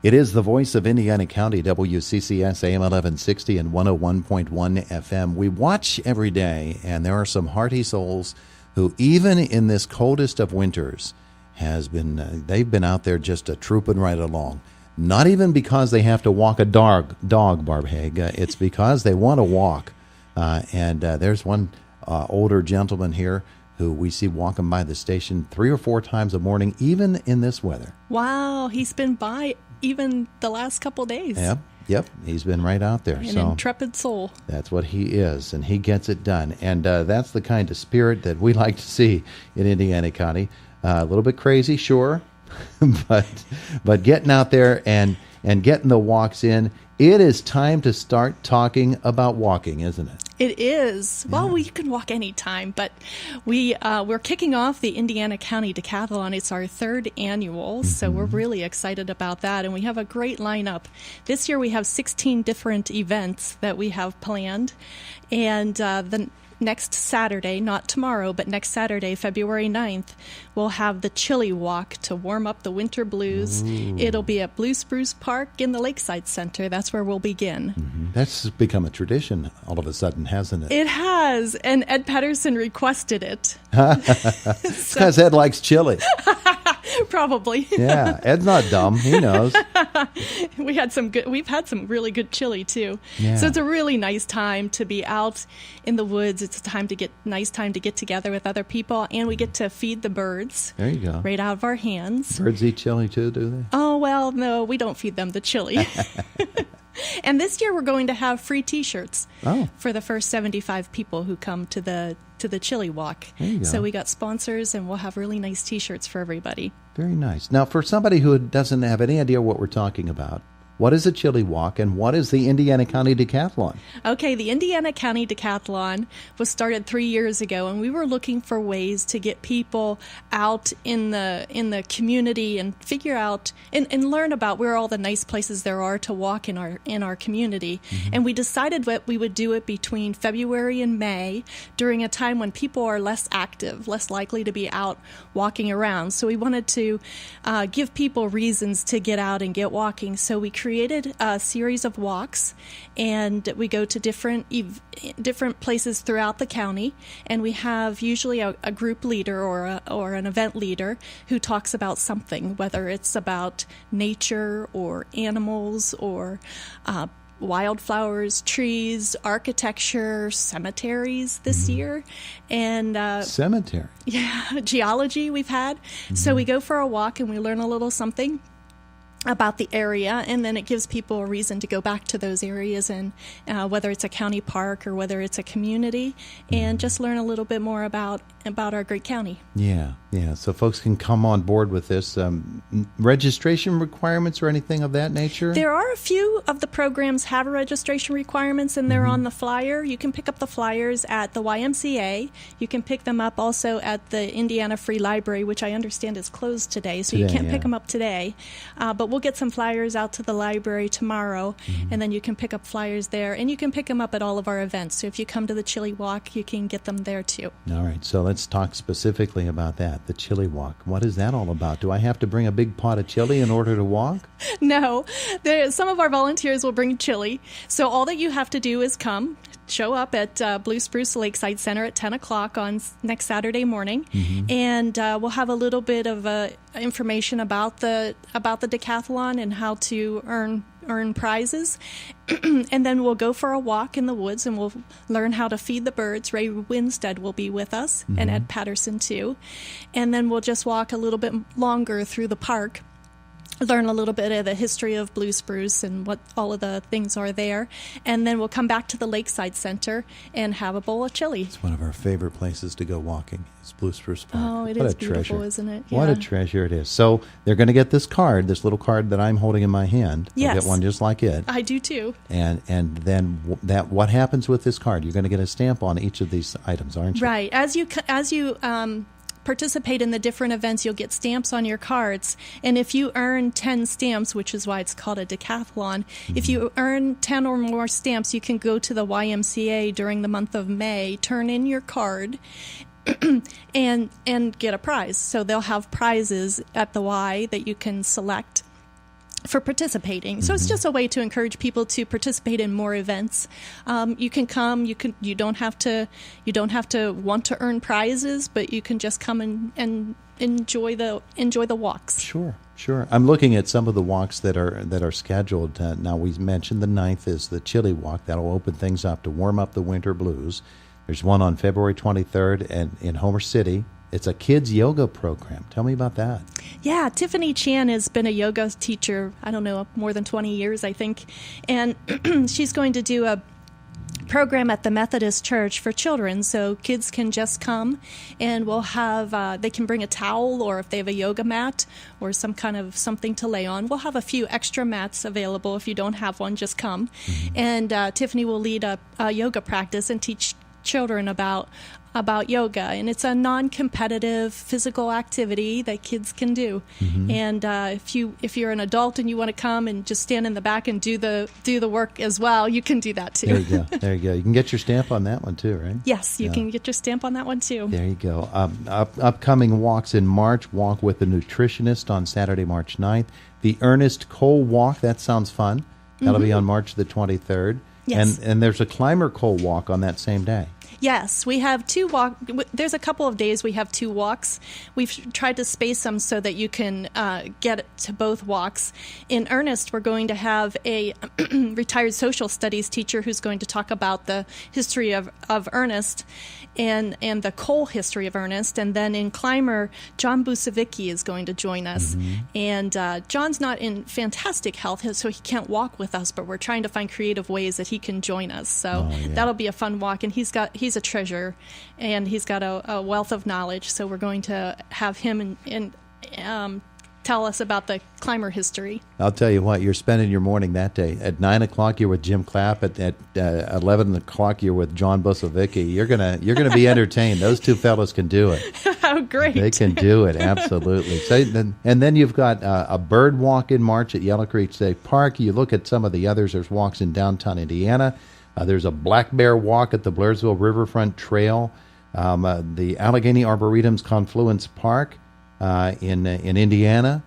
It is the voice of Indiana County, WCCS AM 1160 and 101.1 FM. We watch every day, and there are some hearty souls who, even in this coldest of winters, they've been out there just trooping right along. Not even because they have to walk a dog, Barb Hauge. It's because they want to walk. And there's one older gentleman here who we see walking by the station 3 or 4 times a morning, even in this weather. Wow, he's been by even the last couple days. Yep, he's been right out there. An intrepid soul. That's what he is, and he gets it done. And that's the kind of spirit that we like to see in Indiana County. A little bit crazy, sure, but getting out there and getting the walks in. It is time to start talking about walking, isn't it? It is. Yeah. Well, you can walk anytime, but we're kicking off the Indiana County Decathlon. It's our 3rd annual, so we're really excited about that, and we have a great lineup. This year we have 16 different events that we have planned, and the next Saturday, not tomorrow, but next Saturday, February 9th, we'll have the Chili Walk to warm up the winter blues. Ooh. It'll be at Blue Spruce Park in the Lakeside Center. That's where we'll begin. Mm-hmm. That's become a tradition all of a sudden, hasn't it? It has, and Ed Patterson requested it. Because Ed likes chili. Probably. Yeah, Ed's not dumb. He knows. We've had some really good chili too. Yeah. So it's a really nice time to be out in the woods. It's nice time to get together with other people, and we get to feed the birds. There you go. Right out of our hands. Birds eat chili too, do they? Oh, well, no, we don't feed them the chili. And this year we're going to have free T-shirts for the first 75 people who come to the Chili Walk. There you go. So we got sponsors, and we'll have really nice T-shirts for everybody. Very nice. Now, for somebody who doesn't have any idea what we're talking about, what is a Chili Walk, and what is the Indiana County Decathlon? Okay, the Indiana County Decathlon was started 3 years ago, and we were looking for ways to get people out in the community and figure out and learn about where all the nice places there are to walk in our community. Mm-hmm. And we decided that we would do it between February and May, during a time when people are less active, less likely to be out walking around. So we wanted to give people reasons to get out and get walking. So we created a series of walks, and we go to different places throughout the county, and we have usually a group leader or an event leader who talks about something, whether it's about nature or animals or wildflowers, trees, architecture, cemeteries this year, and cemetery. Yeah, geology we've had. Mm-hmm. So we go for a walk and we learn a little something about the area, and then it gives people a reason to go back to those areas, and whether it's a county park or whether it's a community, and just learn a little bit more about our great county. Yeah. So folks can come on board with this. Registration requirements or anything of that nature? There are a few of the programs have registration requirements, and they're on the flyer. You can pick up the flyers at the YMCA. You can pick them up also at the Indiana Free Library, which I understand is closed today, so you can't pick them up today. But we'll get some flyers out to the library tomorrow, and then you can pick up flyers there, and you can pick them up at all of our events. So if you come to the Chili Walk, you can get them there too. All right, so let's talk specifically about that, the Chili Walk. What is that all about? Do I have to bring a big pot of chili in order to walk? No, some of our volunteers will bring chili. So all that you have to do is show up at Blue Spruce Lakeside Center at 10 o'clock on next Saturday morning, and we'll have a little bit of information about the decathlon and how to earn prizes. And then we'll go for a walk in the woods, and we'll learn how to feed the birds. Ray Winstead will be with us, and Ed Patterson too. And then we'll just walk a little bit longer through the park, learn a little bit of the history of Blue Spruce and what all of the things are there. And then we'll come back to the Lakeside Center and have a bowl of chili. It's one of our favorite places to go walking. It's Blue Spruce Park. Oh, it is beautiful, isn't it? Yeah. What a treasure it is. So they're going to get this little card that I'm holding in my hand. Yes. I'll get one just like it. I do too. And then what happens with this card? You're going to get a stamp on each of these items, aren't you? Right. As you participate in the different events, you'll get stamps on your cards. And if you earn 10 stamps, which is why it's called a decathlon, if you earn 10 or more stamps, you can go to the YMCA during the month of May, turn in your card, and get a prize. So they'll have prizes at the Y that you can select for participating. So it's just a way to encourage people to participate in more events. You can come. You don't have to want to earn prizes, but you can just come and enjoy the walks. Sure. I'm looking at some of the walks that are scheduled. Now, we mentioned the 9th is the Chili Walk. That'll open things up to warm up the winter blues. There's one on February 23rd and in Homer City. It's a kids yoga program. Tell me about that. Yeah, Tiffany Chan has been a yoga teacher, I don't know, more than 20 years, I think. And she's going to do a program at the Methodist Church for children. So kids can just come and we'll have, they can bring a towel, or if they have a yoga mat or some kind of something to lay on, we'll have a few extra mats available. If you don't have one, just come. And Tiffany will lead a yoga practice and teach children about yoga, and it's a non-competitive physical activity that kids can do. And if you're an adult and you want to come and just stand in the back and do the work as well, you can do that too. There you go. You can get your stamp on that one too, right? Yes, you can get your stamp on that one too. There you go. Upcoming walks in March: Walk with a Nutritionist on Saturday, March 9th. The Ernest Cole Walk, that sounds fun. That'll be on March the 23rd. Yes. And there's a Climber Cole Walk on that same day. Yes, we have two walks. There's a couple of days we have two walks. We've tried to space them so that you can get to both walks. In Ernest, we're going to have a retired social studies teacher who's going to talk about the history of Ernest and the coal history of Ernest. And then in Climber, John Busavicki is going to join us. And John's not in fantastic health, so he can't walk with us, but we're trying to find creative ways that he can join us. So that'll be a fun walk. And he's a treasure, and he's got a wealth of knowledge. So we're going to have him and tell us about the Climber history. I'll tell you what, you're spending your morning that day. At 9 o'clock, you're with Jim Clapp. At 11 o'clock, you're with John Busavicki. You're gonna be entertained. Those two fellows can do it. Oh, great! They can do it, absolutely. And then you've got a bird walk in March at Yellow Creek State Park. You look at some of the others. There's walks in downtown Indiana. There's a black bear walk at the Blairsville Riverfront Trail. The Allegheny Arboretum's Confluence Park in Indiana.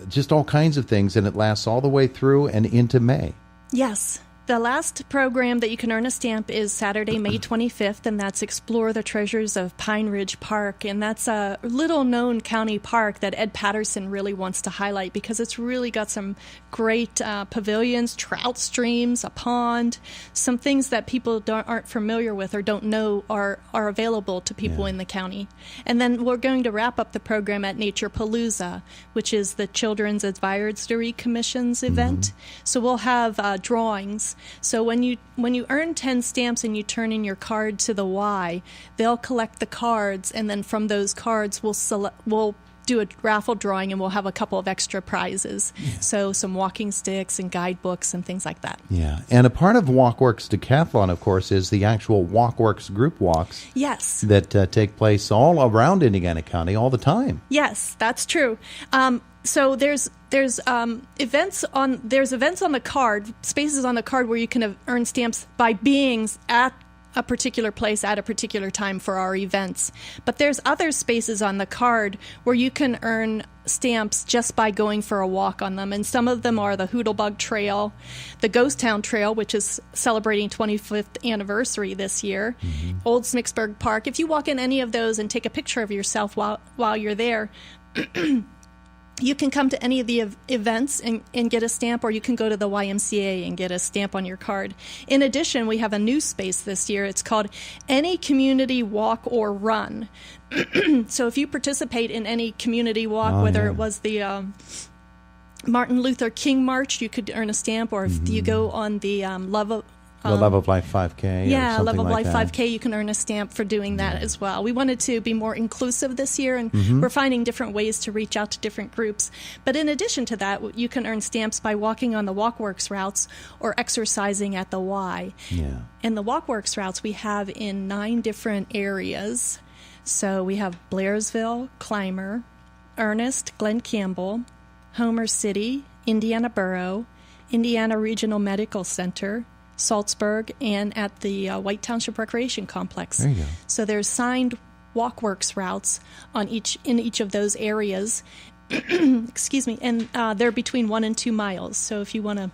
Just all kinds of things, and it lasts all the way through and into May. Yes. The last program that you can earn a stamp is Saturday, May 25th, and that's Explore the Treasures of Pine Ridge Park. And that's a little-known county park that Ed Patterson really wants to highlight because it's really got some great pavilions, trout streams, a pond, some things that people aren't familiar with or don't know are available to people in the county. And then we're going to wrap up the program at Nature Palooza, which is the Children's Advisory Commission's event. So we'll have drawings. So when you earn 10 stamps and you turn in your card to the Y, they'll collect the cards, and then from those cards we'll do a raffle drawing, and we'll have a couple of extra prizes. So some walking sticks and guidebooks and things like that. Yeah, and a part of WalkWorks Decathlon, of course, is the actual WalkWorks group walks. Yes. That take place all around Indiana County all the time. Yes, that's true. So there's events on the card, spaces on the card where you can earn stamps by being at a particular place at a particular time for our events. But there's other spaces on the card where you can earn stamps just by going for a walk on them. And some of them are the Hoodlebug Trail, the Ghost Town Trail, which is celebrating 25th anniversary this year, Old Smicksburg Park. If you walk in any of those and take a picture of yourself while you're there, you can come to any of the events and get a stamp, or you can go to the YMCA and get a stamp on your card. In addition, we have a new space this year. It's called Any Community Walk or Run. So if you participate in any community walk, whether it was the Martin Luther King March, you could earn a stamp, or if you go on the Love of Life 5K. Yeah, Love of Life that. 5K. You can earn a stamp for doing that as well. We wanted to be more inclusive this year, and we're finding different ways to reach out to different groups. But in addition to that, you can earn stamps by walking on the WalkWorks routes or exercising at the Y. Yeah. And the WalkWorks routes we have in 9 different areas. So we have Blairsville, Climber, Ernest, Glen Campbell, Homer City, Indiana Borough, Indiana Regional Medical Center, Salzburg, and at the White Township Recreation Complex. There you go. So there's signed WalkWorks routes in each of those areas. excuse me, and they're between 1 and 2 miles. So if you want to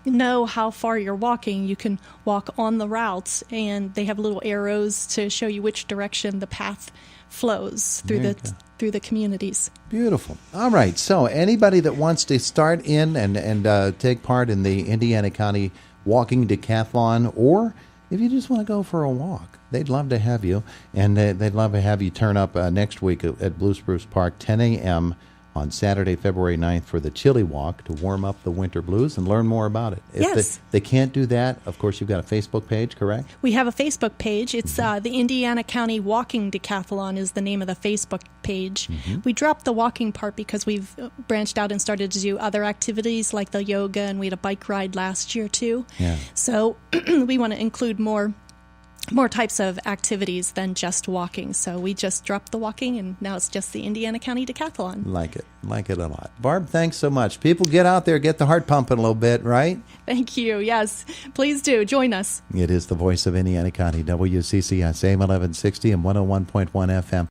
know how far you're walking, you can walk on the routes, and they have little arrows to show you which direction the path flows through the communities. Beautiful. All right. So anybody that wants to start in and take part in the Indiana County Walking Decathlon, or if you just want to go for a walk, they'd love to have you, and they'd love to have you turn up next week at Blue Spruce Park, 10 a.m. on Saturday, February 9th for the Chili Walk to warm up the winter blues and learn more about it. If they can't do that, of course, you've got a Facebook page, correct? We have a Facebook page. It's the Indiana County Walking Decathlon is the name of the Facebook page. We dropped the walking part because we've branched out and started to do other activities like the yoga, and we had a bike ride last year too. Yeah. So we want to include more types of activities than just walking. So we just dropped the walking, and now it's just the Indiana County Decathlon. Like it a lot. Barb, thanks so much. People, get out there, get the heart pumping a little bit, right? Thank you. Yes, please do. Join us. It is the voice of Indiana County, WCCS AM 1160 and 101.1 FM.